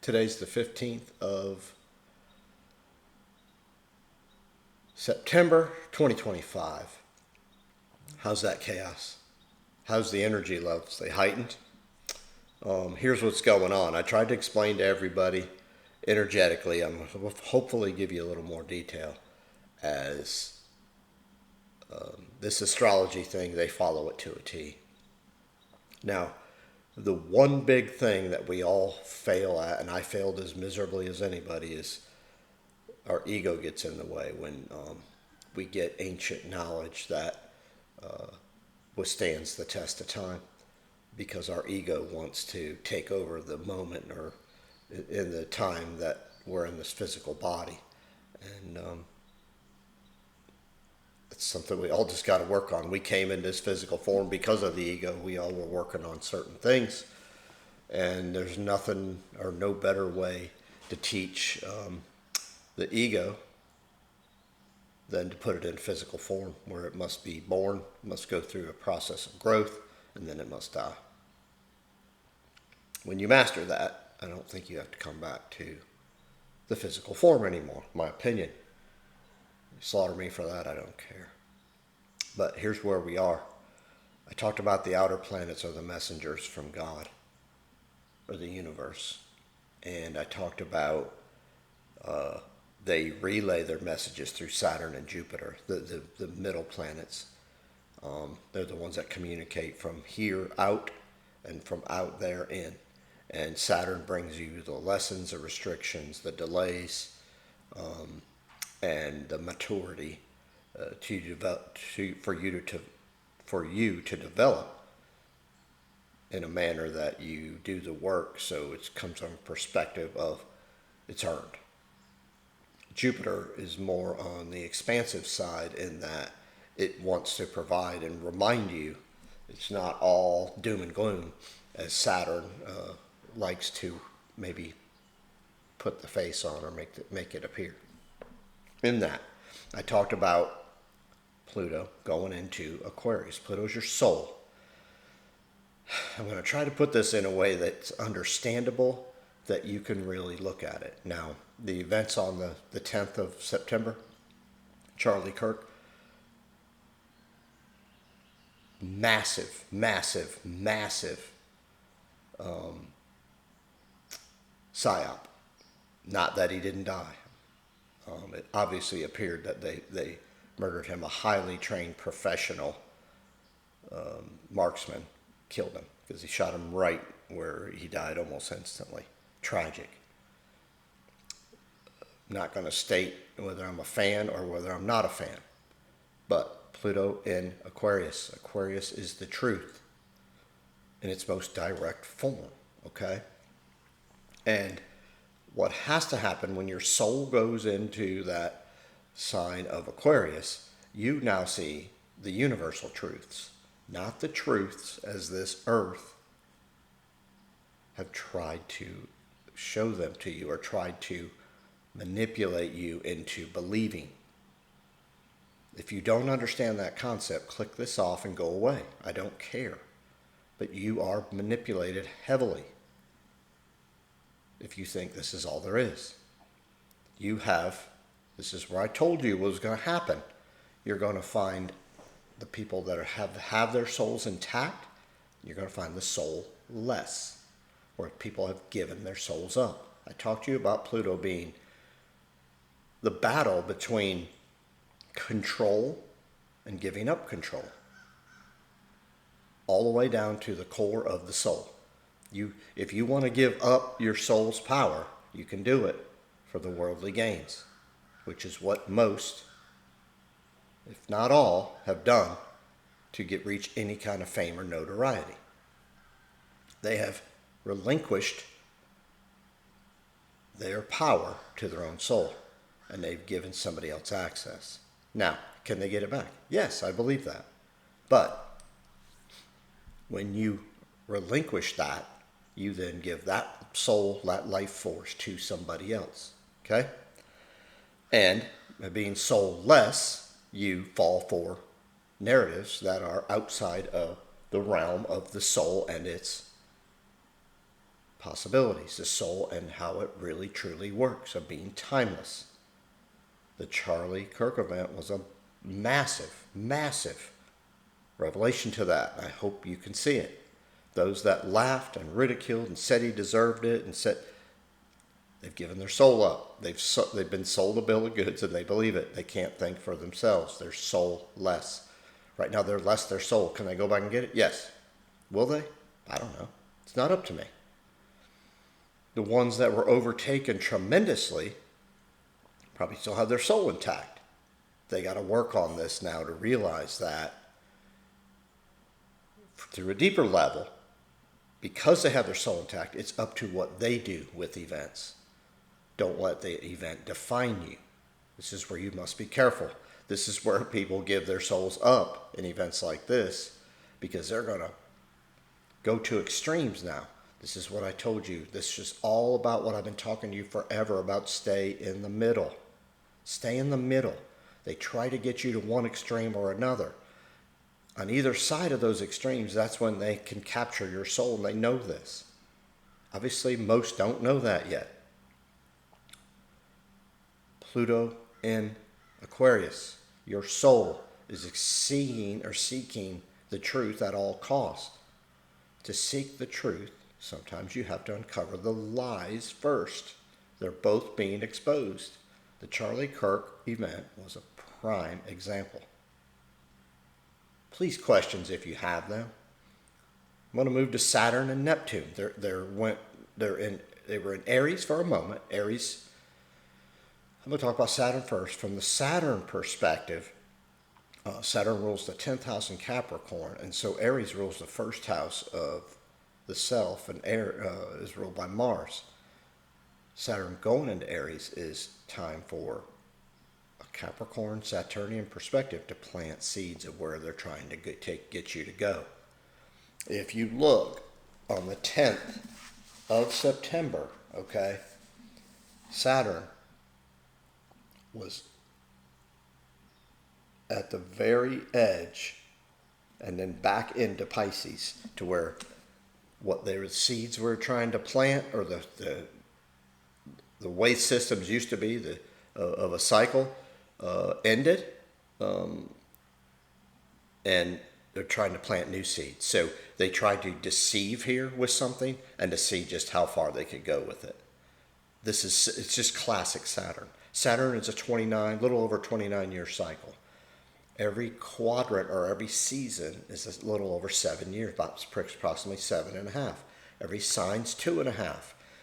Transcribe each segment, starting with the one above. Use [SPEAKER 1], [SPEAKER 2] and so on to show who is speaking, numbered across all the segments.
[SPEAKER 1] Today's the 15th of September 2025. How's that chaos? How's the energy levels? They heightened? Here's what's going on. I tried to explain to everybody energetically. I'm going to hopefully give you a little more detail as this astrology thing, they follow it to a T. Now, the one big thing that we all fail at, and I failed as miserably as anybody, is our ego gets in the way when we get ancient knowledge that withstands the test of time, because our ego wants to take over the moment or in the time that we're in this physical body. And it's something we all just got to work on. We came in this physical form because of the ego. We all were working on certain things. And there's nothing or no better way to teach the ego than to put it in physical form, where it must be born, must go through a process of growth, and then it must die. When you master that, I don't think you have to come back to the physical form anymore, in my opinion. You slaughter me for that, I don't care. But here's where we are. I talked about the outer planets are the messengers from God, or the universe. And I talked about they relay their messages through Saturn and Jupiter, the middle planets. They're the ones that communicate from here out and from out there in. And Saturn brings you the lessons, the restrictions, the delays, and the maturity for you to develop in a manner that you do the work, so it comes from a perspective of it's earned. Jupiter is more on the expansive side in that it wants to provide and remind you it's not all doom and gloom, as Saturn likes to maybe put the face on or make it appear. In that, I talked about Pluto going into Aquarius. Pluto's your soul. I'm going to try to put this in a way that's understandable, that you can really look at it. Now, the events on the 10th of September, Charlie Kirk, massive psyop. Not that he didn't die. It obviously appeared that they murdered him. A highly trained professional marksman killed him because he shot him right where he died almost instantly. Tragic. Not going to state whether I'm a fan or whether I'm not a fan. But Pluto in Aquarius. Aquarius is the truth in its most direct form. Okay? And what has to happen when your soul goes into that sign of Aquarius, you now see the universal truths, not the truths as this earth have tried to show them to you or tried to manipulate you into believing. If you don't understand that concept, click this off and go away. I don't care. But you are manipulated heavily if you think this is all there is. This is where I told you what was going to happen. You're going to find the people that have their souls intact. You're going to find the soulless, where people have given their souls up. I talked to you about Pluto being the battle between control and giving up control, all the way down to the core of the soul. If you want to give up your soul's power, you can do it for the worldly gains, which is what most, if not all, have done to reach any kind of fame or notoriety. They have relinquished their power to their own soul, and they've given somebody else access. Now, can they get it back? Yes, I believe that. But when you relinquish that, you then give that soul, that life force to somebody else. Okay? And being soulless, you fall for narratives that are outside of the realm of the soul and its possibilities, the soul and how it really truly works, of being timeless. The Charlie Kirk event was a massive, massive revelation to that. I hope you can see it. Those that laughed and ridiculed and said he deserved it and said, they've given their soul up. They've been sold a bill of goods and they believe it. They can't think for themselves. They're soulless. Right now they're less their soul. Can they go back and get it? Yes. Will they? I don't know. It's not up to me. The ones that were overtaken tremendously probably still have their soul intact. They got to work on this now to realize that through a deeper level, because they have their soul intact, it's up to what they do with events. Don't let the event define you. This is where you must be careful. This is where people give their souls up in events like this, because they're going to go to extremes now. This is what I told you. This is all about what I've been talking to you forever about. Stay in the middle. Stay in the middle. They try to get you to one extreme or another. On either side of those extremes, that's when they can capture your soul, and they know this. Obviously, most don't know that yet. Pluto in Aquarius. Your soul is seeking the truth at all costs. To seek the truth, sometimes you have to uncover the lies first. They're both being exposed. The Charlie Kirk event was a prime example. Please, questions if you have them. I'm going to move to Saturn and Neptune. They were in Aries for a moment. Aries. I'm going to talk about Saturn first. From the Saturn perspective, Saturn rules the 10th house in Capricorn, and so Aries rules the first house of the self, and is ruled by Mars. Saturn going into Aries is time for a Capricorn, Saturnian perspective to plant seeds of where they're trying to get you to go. If you look on the 10th of September, okay, Saturn was at the very edge and then back into Pisces to where what their seeds were trying to plant, or the way systems used to be of a cycle ended, and they're trying to plant new seeds. So they tried to deceive here with something and to see just how far they could go with it. It's just classic Saturn. Saturn is a little over 29-year cycle. Every quadrant or every season is a little over 7 years, approximately 7.5. Every sign's 2.5.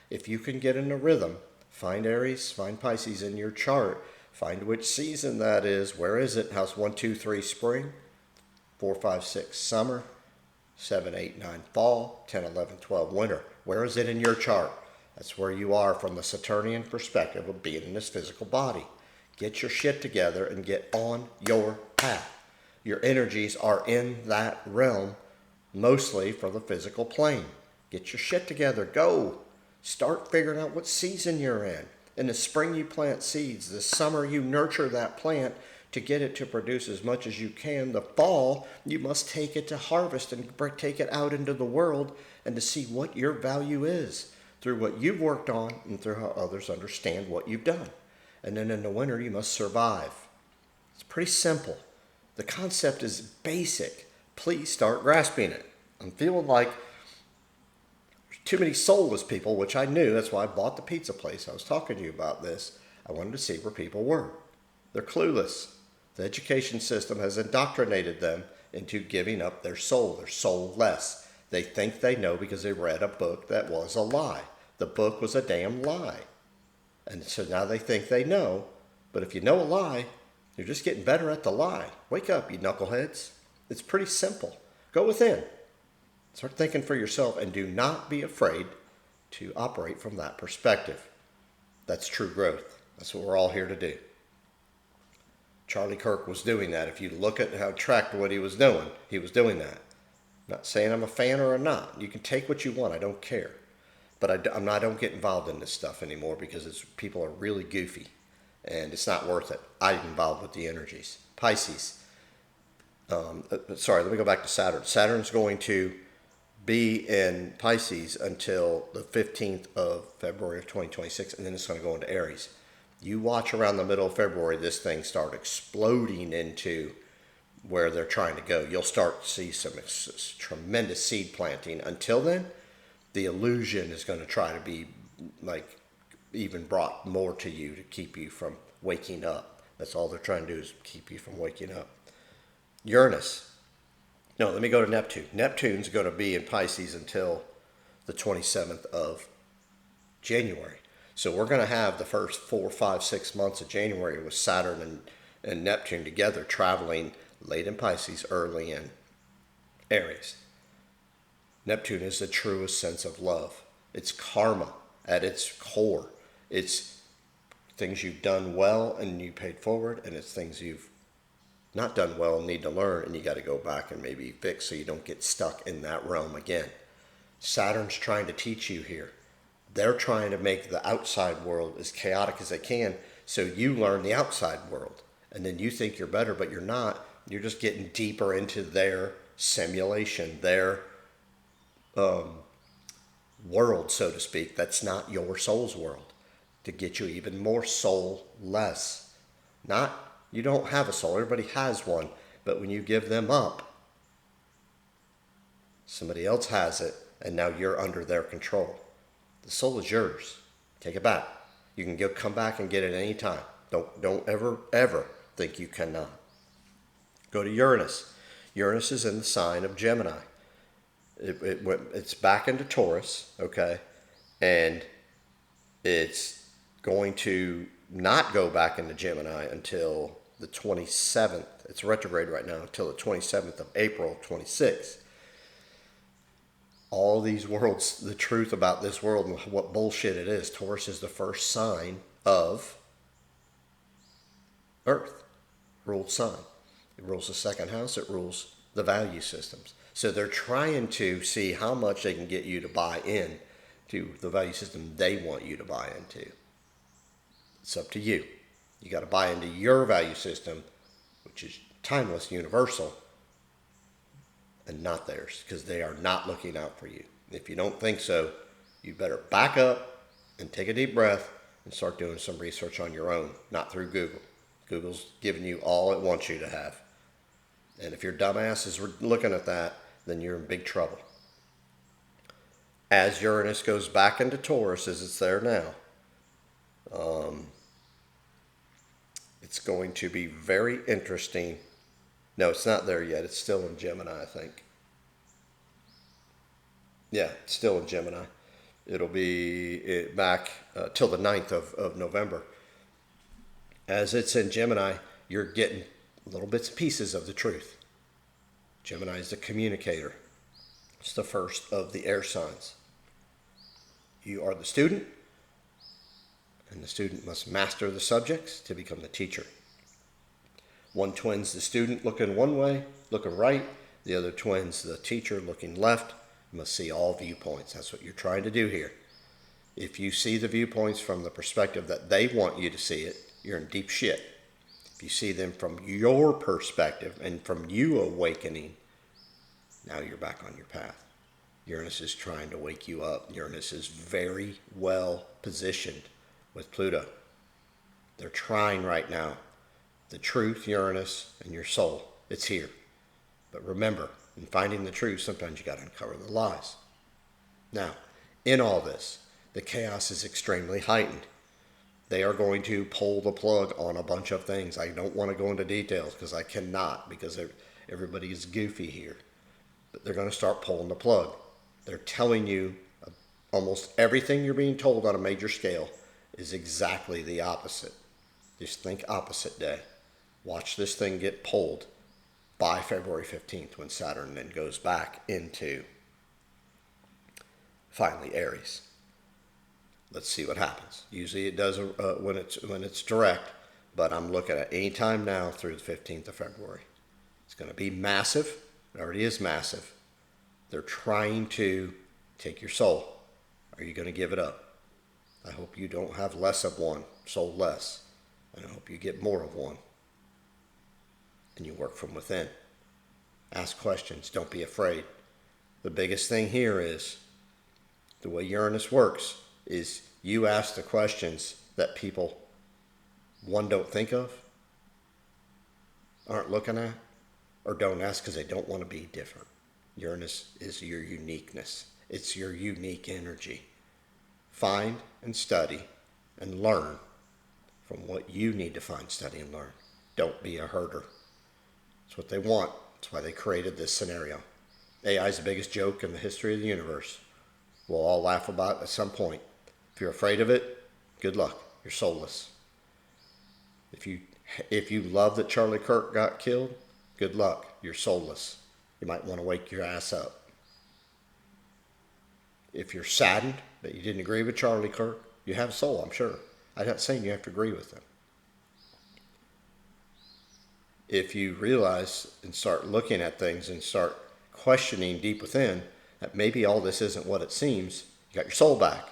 [SPEAKER 1] If you can get in a rhythm, find Aries, find Pisces in your chart, find which season that is. Where is it? House 1, 2, 3, spring, 4, 5, 6, summer, 7, 8, 9, fall, 10, 11, 12, winter. Where is it in your chart? That's where you are from the Saturnian perspective of being in this physical body. Get your shit together and get on your path. Your energies are in that realm, mostly for the physical plane. Get your shit together. Go. Start figuring out what season you're in. In the spring, you plant seeds. The summer, you nurture that plant to get it to produce as much as you can. The fall, you must take it to harvest and take it out into the world and to see what your value is through what you've worked on and through how others understand what you've done. And then in the winter, you must survive. It's pretty simple. The concept is basic. Please start grasping it. I'm feeling like there's too many soulless people, which I knew. That's why I bought the pizza place. I was talking to you about this. I wanted to see where people were. They're clueless. The education system has indoctrinated them into giving up their soul. They're soulless. They think they know because they read a book that was a lie. The book was a damn lie. And so now they think they know, but if you know a lie, you're just getting better at the lie. Wake up, you knuckleheads. It's pretty simple. Go within. Start thinking for yourself and do not be afraid to operate from that perspective. That's true growth. That's what we're all here to do. Charlie Kirk was doing that. If you look at how tracked what he was doing that. I'm not saying I'm a fan or I'm not. You can take what you want. I don't care. But I don't get involved in this stuff anymore because people are really goofy. And it's not worth it. I'm involved with the energies. Pisces. Sorry, let me go back to Saturn. Saturn's going to be in Pisces until the 15th of February of 2026, and then it's going to go into Aries. You watch around the middle of February, this thing start exploding into where they're trying to go. You'll start to see some tremendous seed planting. Until then, the illusion is going to try to be like even brought more to you to keep you from waking up. That's all they're trying to do is keep you from waking up. Uranus. No, let me go to Neptune. Neptune's going to be in Pisces until the 27th of January. So we're going to have the first 4, 5, 6 months of January with Saturn and Neptune together, traveling late in Pisces, early in Aries. Neptune is the truest sense of love. It's karma at its core. It's things you've done well and you paid forward, and it's things you've not done well and need to learn, and you got to go back and maybe fix so you don't get stuck in that realm again. Saturn's trying to teach you here. They're trying to make the outside world as chaotic as they can so you learn the outside world. And then you think you're better, but you're not. You're just getting deeper into their simulation, their world, so to speak. That's not your soul's world, to get you even more soulless. Not, you don't have a soul. Everybody has one. But when you give them up, somebody else has it, and now you're under their control. The soul is yours. Take it back. You can come back and get it any time. Don't ever think you cannot. Go to Uranus. Uranus is in the sign of Gemini. It's back into Taurus, okay? And it's going to not go back into Gemini until the 27th. It's retrograde right now until the 27th of April, 26th. All these worlds, the truth about this world and what bullshit it is. Taurus is the first sign of Earth, ruled sign. It rules the second house. It rules the value systems. So they're trying to see how much they can get you to buy in to the value system they want you to buy into. It's up to you. You got to buy into your value system, which is timeless, universal, and not theirs, because they are not looking out for you. If you don't think so, you better back up and take a deep breath and start doing some research on your own, not through Google. Google's giving you all it wants you to have. And if your dumbass is looking at that, then you're in big trouble. As Uranus goes back into Taurus, as it's there now, it's going to be very interesting. No, it's not there yet. It's still in Gemini, I think. Yeah, it's still in Gemini. It'll be back till the 9th of November. As it's in Gemini, you're getting little bits and pieces of the truth. Gemini is the communicator. It's the first of the air signs. You are the student, and the student must master the subjects to become the teacher. One twin's the student looking one way, looking right. The other twin's the teacher looking left. You must see all viewpoints. That's what you're trying to do here. If you see the viewpoints from the perspective that they want you to see it, you're in deep shit. If you see them from your perspective and from you awakening, now you're back on your path. Uranus is trying to wake you up. Uranus is very well positioned with Pluto. They're trying right now. The truth, Uranus, and your soul, it's here. But remember, in finding the truth, sometimes you got to uncover the lies. Now, in all this, the chaos is extremely heightened. They are going to pull the plug on a bunch of things. I don't want to go into details because I cannot, because everybody is goofy here. But they're going to start pulling the plug. They're telling you almost everything you're being told on a major scale is exactly the opposite. Just think opposite day. Watch this thing get pulled by February 15th when Saturn then goes back into, finally, Aries. Let's see what happens. Usually it does when it's direct, but I'm looking at any time now through the 15th of February. It's going to be massive. It already is massive. They're trying to take your soul. Are you going to give it up? I hope you don't have less of one, soul less. And I hope you get more of one. And you work from within. Ask questions. Don't be afraid. The biggest thing here is the way Uranus works is you ask the questions that people, one, don't think of, aren't looking at, or don't ask because they don't want to be different. Uranus is your uniqueness. It's your unique energy. Find and study and learn from what you need to find, study, and learn. Don't be a herder. It's what they want. That's why they created this scenario. AI is the biggest joke in the history of the universe. We'll all laugh about it at some point. If you're afraid of it, good luck. You're soulless. If you love that Charlie Kirk got killed, good luck. You're soulless. You might want to wake your ass up. If you're saddened that you didn't agree with Charlie Kirk, you have a soul, I'm sure. I'm not saying you have to agree with them. If you realize and start looking at things and start questioning deep within that maybe all this isn't what it seems, you got your soul back.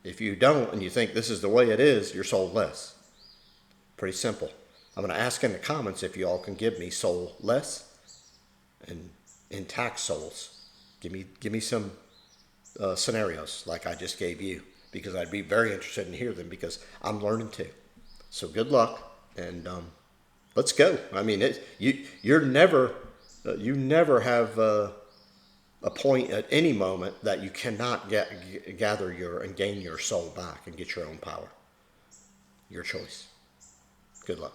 [SPEAKER 1] If you don't and you think this is the way it is, you're soulless. Pretty simple. I'm going to ask in the comments if you all can give me soulless and intact souls. Give me some scenarios like I just gave you, because I'd be very interested in hear them, because I'm learning too. So good luck, and let's go. I mean, you never have a point at any moment that you cannot gather and gain your soul back and get your own power. Your choice. Good luck.